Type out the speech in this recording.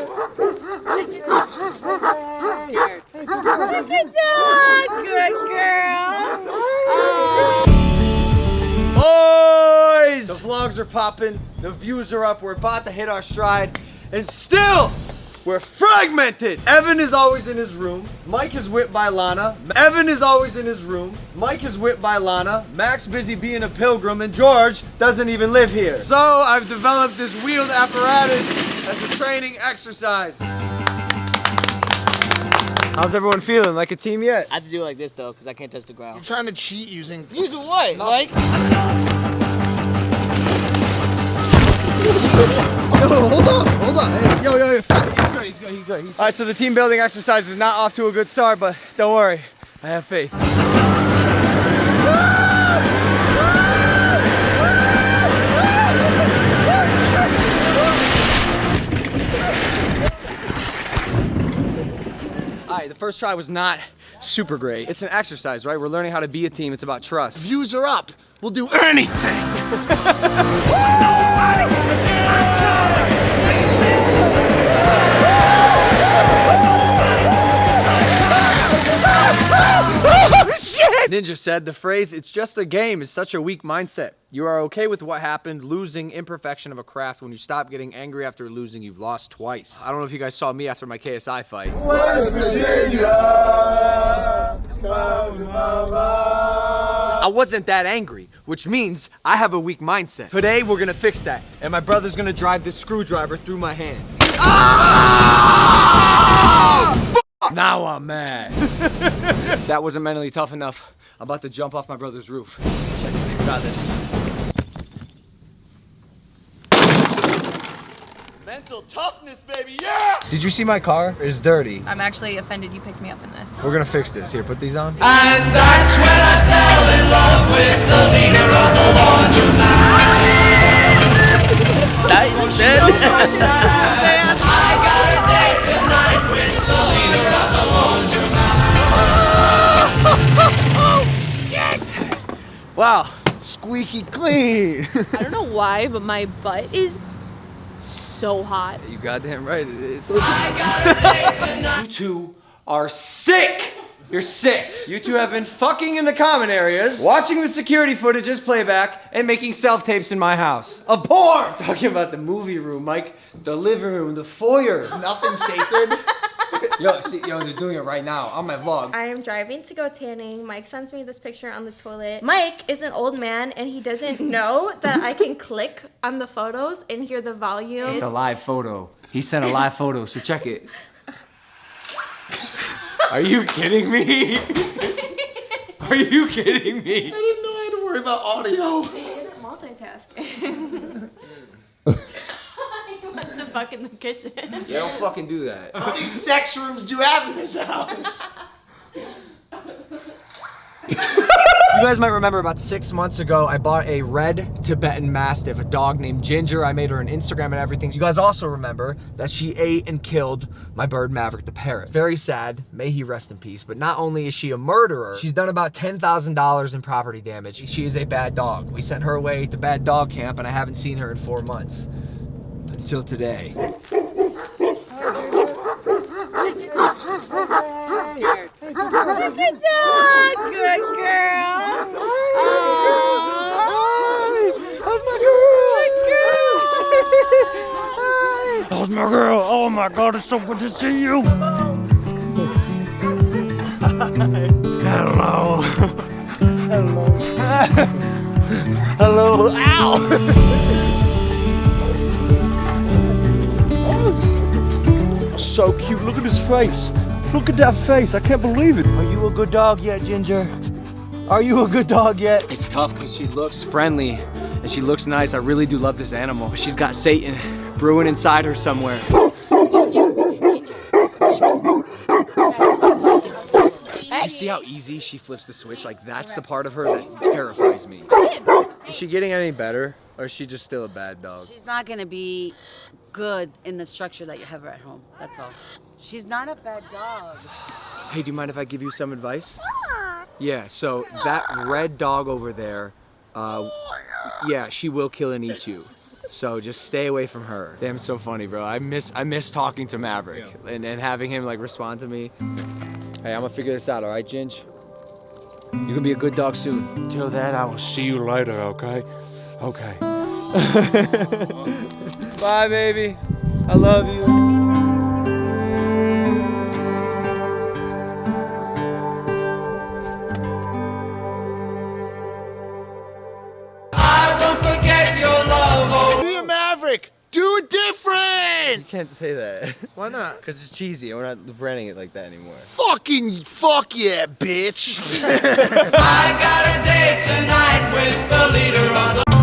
Good dog. Good girl. Boys! The vlogs are popping, the views are up, we're about to hit our stride, and still, we're fragmented! Evan is always in his room, Mike is whipped by Lana, Evan is always in his room, Mike is whipped by Lana, Max busy being a pilgrim, and George doesn't even live here. So I've developed this wheeled apparatus as a training exercise. How's everyone feeling? Like a team yet? I have to do it like this though, because I can't touch the ground. You're trying to cheat using... Using what, Mike? Hold on. Hey, yo, stop. He's good. All right, so the team building exercise is not off to a good start, but don't worry, I have faith. All right, the first try was not super great. It's an exercise, right? We're learning how to be a team. It's about trust. Views are up. We'll do anything. Ninja said the phrase, "It's just a game," is such a weak mindset. You are okay with what happened, losing imperfection of a craft. When you stop getting angry after losing, you've lost twice. I don't know if you guys saw me after my KSI fight. West Virginia, I wasn't that angry, which means I have a weak mindset. Today, we're gonna fix that, and my brother's gonna drive this screwdriver through my hand. Ah! Now I'm mad. That wasn't mentally tough enough. I'm about to jump off my brother's roof. Got this. Mental toughness, baby, yeah! Did you see my car? It's dirty. I'm actually offended you picked me up in this. We're gonna fix this. Here, put these on. And that's when I fell in love with the leader of the laundromat. Nice, man. I got a date tonight with the leader of the laundromat. Wow, squeaky clean. I don't know why, but my butt is so hot. You goddamn right it is. I got a date tonight. You two are sick. You're sick. You two have been fucking in the common areas, watching the security footages playback, and making self-tapes in my house. Of porn! Talking about the movie room, Mike, the living room, the foyer. Nothing sacred. Yo, they're doing it right now on my vlog. I am driving to go tanning. Mike sends me this picture on the toilet. Mike is an old man and he doesn't know that I can click on the photos and hear the volume. It's a live photo. He sent a live photo, so check it. Are you kidding me? Are you kidding me? I didn't know I had to worry about audio. They didn't multitask. He wants to fuck in the kitchen. Yeah, don't fucking do that. How many sex rooms do you have in this house? You guys might remember about 6 months ago, I bought a red Tibetan Mastiff, a dog named Ginger. I made her an Instagram and everything. You guys also remember that she ate and killed my bird Maverick the parrot. Very sad, may he rest in peace. But not only is she a murderer, she's done about $10,000 in property damage. She is a bad dog. We sent her away to bad dog camp and I haven't seen her in 4 months. Until today. Good dog. Good girl. How's my girl? How's my girl? Oh my God, it's so good to see you. Hello. Hello. Ow! So cute. Look at his face. Look at that face. I can't believe it. Are you a good dog yet, Ginger? Are you a good dog yet? It's tough because she looks friendly and she looks nice. I really do love this animal. But she's got Satan brewing inside her somewhere. You see how easy she flips the switch? Like, that's the part of her that terrifies me. Is she getting any better? Or is she just still a bad dog? She's not gonna be good in the structure that you have her at home, that's all. She's not a bad dog. Hey, do you mind if I give you some advice? Yeah, so that red dog over there, yeah, she will kill and eat you. So just stay away from her. Damn, so funny, bro. I miss talking to Maverick and having him like respond to me. Hey, I'm gonna figure this out, all right, Ginge? You're gonna be a good dog soon. Till then, I will see you later, okay? Okay. Bye, baby. I love you. I won't forget your love. Oh, Be a Maverick. Do it different. You can't say that. Why not? Because it's cheesy and we're not branding it like that anymore. Fuck yeah, bitch. I got a date tonight with the leader of the